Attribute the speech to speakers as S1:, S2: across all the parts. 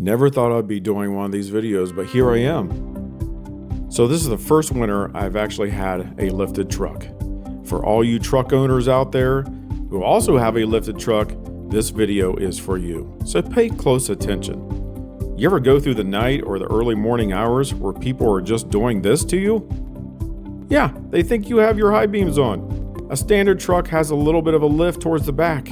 S1: Never thought I'd be doing one of these videos, but here I am. So this is the first winter I've actually had a lifted truck. For all you truck owners out there who also have a lifted truck, this video is for you. So pay close attention. You ever go through the night or the early morning hours where people are just doing this to you? Yeah, they think you have your high beams on. A standard truck has a little bit of a lift towards the back.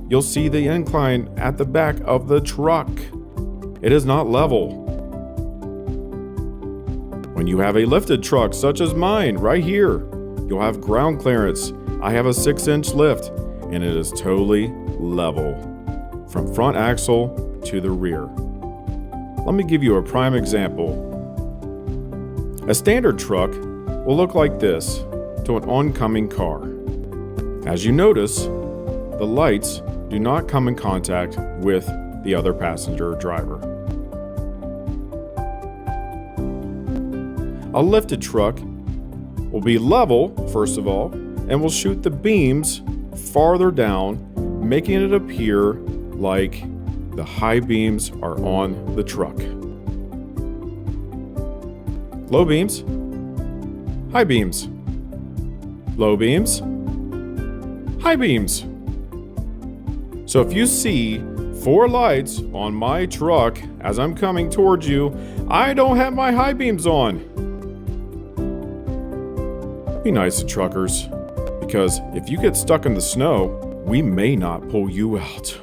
S1: You'll see the incline at the back of the truck. It is not level. When you have a lifted truck, such as mine right here, you'll have ground clearance. I have a 6-inch lift, and it is totally level from front axle to the rear. Let me give you a prime example. A standard truck will look like this to an oncoming car. As you notice, the lights do not come in contact with the other passenger or driver. A lifted truck will be level, first of all, and will shoot the beams farther down, making it appear like the high beams are on the truck. Low beams, high beams, low beams, high beams. So if you see 4 lights on my truck as I'm coming towards you, I don't have my high beams on. Be nice to truckers, because if you get stuck in the snow, we may not pull you out.